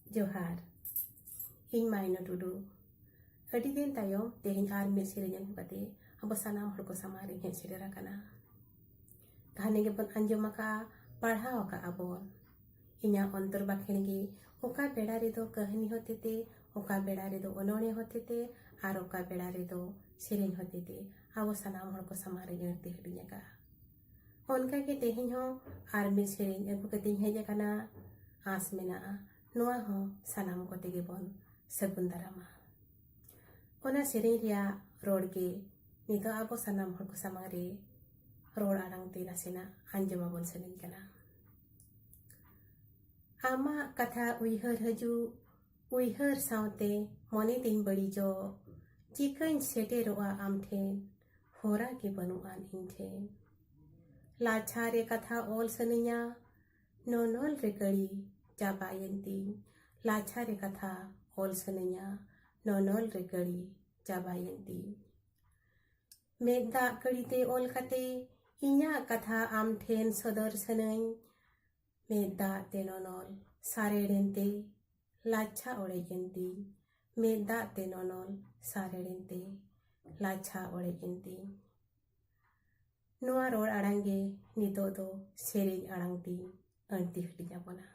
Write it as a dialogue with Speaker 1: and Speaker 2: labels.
Speaker 1: जोहार ᱤᱧ ᱢᱟᱭᱱᱚ ᱴᱩᱰᱩ ᱟᱹᱰᱤ ᱫᱤᱱ ᱛᱟᱭᱚᱢ ᱛᱮᱦᱮᱧ ᱟᱨ ᱢᱤᱫ ᱥᱮᱨᱮᱧ ᱟᱹᱜᱩ ᱠᱟᱛᱮ ᱟᱵᱚ ᱥᱟᱱᱟᱢ ᱦᱚᱲ ᱠᱚ ᱥᱟᱢᱟᱝ ᱨᱮ ᱦᱮᱡ ᱥᱮᱴᱮᱨ ᱟᱠᱟᱱᱟ। ᱠᱟᱹᱦᱱᱤ ᱜᱮᱵᱚᱱ ᱟᱸᱡᱚᱢ ᱟᱠᱟᱜᱼᱟ, ᱯᱟᱲᱦᱟᱣ ᱟᱠᱟᱜᱼᱟ ᱵᱚᱱ। ᱤᱧᱟᱹᱜ ᱚᱱᱛᱚᱨ ᱵᱟᱠᱷᱮᱬ ᱜᱮ ᱚᱠᱟ ᱵᱮᱲᱟ ᱨᱮᱫᱚ ᱠᱟᱹᱦᱱᱤ ᱦᱚᱛᱮᱛᱮ, ᱚᱠᱟ ᱵᱮᱲᱟ ᱨᱮᱫᱚ ᱚᱱᱚᱬᱦᱮ ᱦᱚᱛᱮᱛᱮ ᱟᱨ ᱚᱠᱟ ᱵᱮᱲᱟ ᱨᱮᱫᱚ ᱥᱮᱨᱮᱧ ᱦᱚᱛᱮᱛᱮ ᱟᱵᱚ ᱥᱟᱱᱟᱢ ᱦᱚᱲ ᱠᱚ ᱥᱟᱢᱟᱝ ᱨᱮ ᱟᱹᱲᱛᱤ ᱦᱟᱹᱴᱤᱧ ᱟᱠᱟᱜᱼᱟ। ᱚᱱᱠᱟᱜᱮ ᱛᱮᱦᱮᱧ ᱦᱚᱸ ᱟᱨ ᱢᱤᱫ ᱥᱮᱨᱮᱧ ᱟᱹᱜᱩ ᱠᱟᱛᱮᱧ ᱦᱮᱡ ᱟᱠᱟᱱᱟ। आस मेनागा नोआ हों सानाम को तेगे बोन सगुन दारामा। ओना सेरेኝ रिया रोड के नितो आबो सानाम हर को सामांग रे रोड आड़ांग ते नासेना आंजमा बोन सनेኝ कना। आमा कथा उइहर हजू उइहर सावते मने तीन बड़ी जो चिकन सेटेरोआ आम ठेन होरा के बनुआन इन ठेन। लाछा रे कथा ओल सा.ना.ᱧा नॉनल रे क.ᱲᱤ चाबायेन लाछा रे कथा ओल सा.ना.ᱧᱟ नॉनल रे क.ᱲᱤ चाबायेन मेदा क.ᱲᱤ ते ओल कते इन्या कथा आम ठेन सदर सनई मेदा ते नॉनल सारेड़ेन ते लाछा ओड़ेगेन मेदा ते नॉनल सारेड़ेन ते लाछा ओड़ेगेन नुआ रोड आड़ांगे नितो दो सेरेኝ आड़ांग ती अड़ती हटिया बोना।